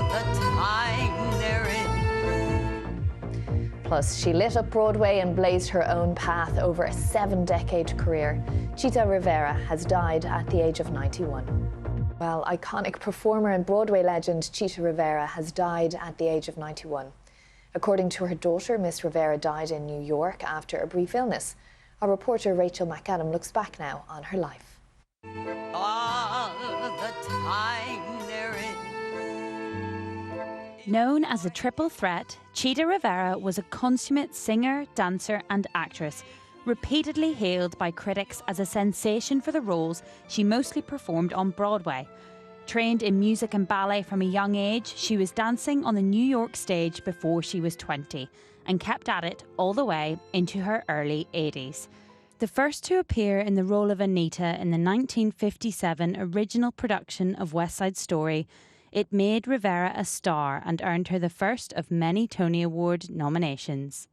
the time they're in. Plus, she lit up Broadway and blazed her own path over a 7-decade career. Chita Rivera has died at the age of 91. Well, iconic performer and Broadway legend Chita Rivera has died at the age of 91. According to her daughter, Miss Rivera died in New York after a brief illness. Our reporter Rachel McAdam looks back now on her life. All the time they're in. Known as a triple threat, Chita Rivera was a consummate singer, dancer and actress, repeatedly hailed by critics as a sensation for the roles she mostly performed on Broadway. Trained in music and ballet from a young age, she was dancing on the New York stage before she was 20 and kept at it all the way into her early 80s. The first to appear in the role of Anita in the 1957 original production of West Side Story, it made Rivera a star and earned her the first of many Tony Award nominations.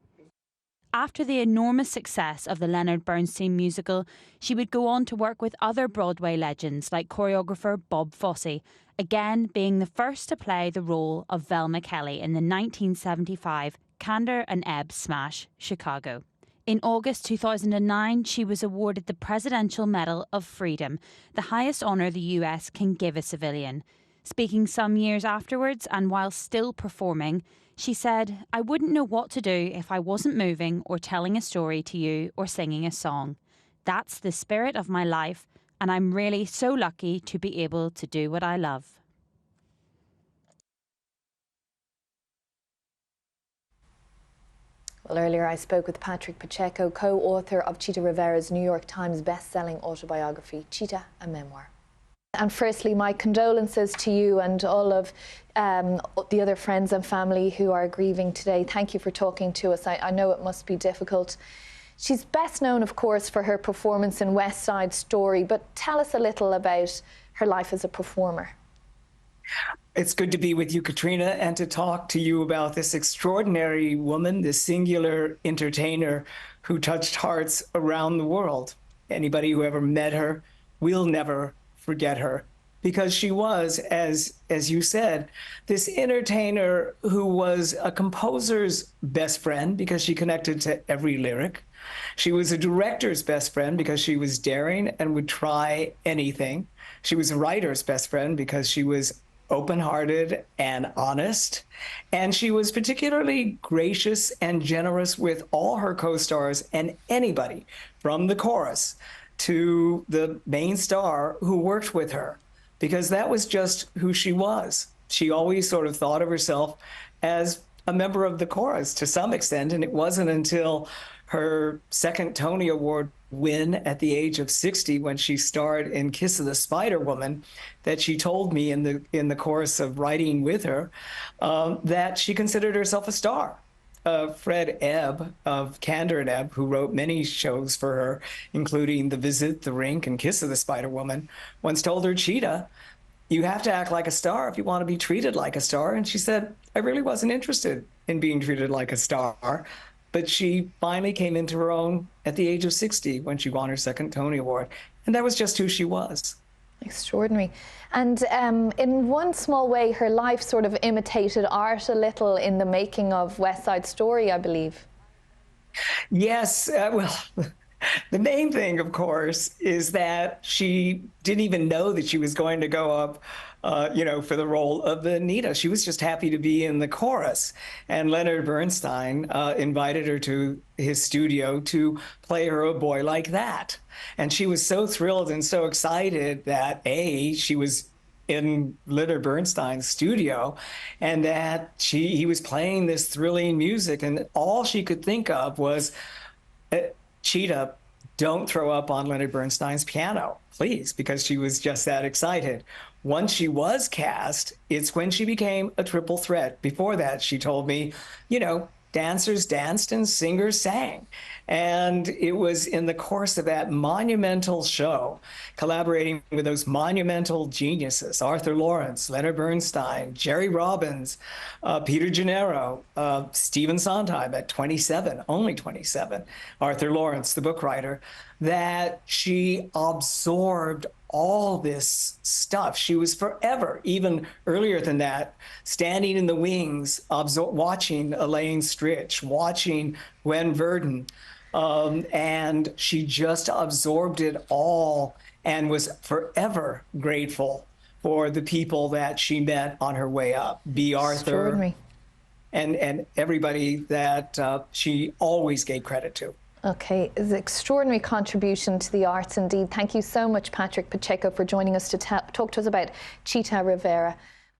After the enormous success of the Leonard Bernstein musical, she would go on to work with other Broadway legends like choreographer Bob Fosse, again being the first to play the role of Velma Kelly in the 1975 Kander and Ebb smash Chicago. In August 2009, she was awarded the Presidential Medal of Freedom, the highest honour the US can give a civilian. Speaking some years afterwards and while still performing, she said, "I wouldn't know what to do if I wasn't moving or telling a story to you or singing a song. That's the spirit of my life, and I'm really so lucky to be able to do what I love." Well, earlier I spoke with Patrick Pacheco, co-author of Chita Rivera's New York Times best-selling autobiography, Chita, a Memoir. And firstly, my condolences to you and all of the other friends and family who are grieving today. Thank you for talking to us. I know it must be difficult. She's best known, of course, for her performance in West Side Story, but tell us a little about her life as a performer. It's good to be with you, Katrina, and to talk to you about this extraordinary woman, this singular entertainer who touched hearts around the world. Anybody who ever met her will never forget her, because she was, as you said, this entertainer who was a composer's best friend because she connected to every lyric. She was a director's best friend because she was daring and would try anything. She was a writer's best friend because she was open-hearted and honest. And she was particularly gracious and generous with all her co-stars and anybody from the chorus to the main star who worked with her, because that was just who she was. She always sort of thought of herself as a member of the chorus to some extent, and it wasn't until her second Tony Award win at the age of 60, when she starred in Kiss of the Spider Woman, that she told me in the course of writing with her that she considered herself a star. Fred Ebb of Kander and Ebb, who wrote many shows for her, including The Visit, The Rink, and Kiss of the Spider Woman, once told her, "Chita, you have to act like a star if you want to be treated like a star." And she said, "I really wasn't interested in being treated like a star." But she finally came into her own at the age of 60 when she won her second Tony Award. And that was just who she was. Extraordinary. And in one small way, her life sort of imitated art a little in the making of West Side Story, I believe. Yes, well, the main thing, of course, is that she didn't even know that she was going to go up, for the role of Anita. She was just happy to be in the chorus. And Leonard Bernstein invited her to his studio to play her A Boy Like That. And she was so thrilled and so excited that, A, she was in Leonard Bernstein's studio, and that he was playing this thrilling music, and all she could think of was, "Chita, don't throw up on Leonard Bernstein's piano, please," because she was just that excited. Once she was cast, it's when she became a triple threat. Before that, she told me, dancers danced and singers sang. And it was in the course of that monumental show, collaborating with those monumental geniuses, Arthur Lawrence, Leonard Bernstein, Jerry Robbins, Peter Gennaro, Stephen Sondheim at 27, only 27, Arthur Lawrence, the book writer, that she absorbed all this stuff. She was forever, even earlier than that, standing in the wings, watching Elaine Stritch, watching Gwen Verdon, and she just absorbed it all and was forever grateful for the people that she met on her way up. B. Arthur and everybody that she always gave credit to. Okay, it's an extraordinary contribution to the arts indeed. Thank you so much, Patrick Pacheco, for joining us to talk to us about Chita Rivera.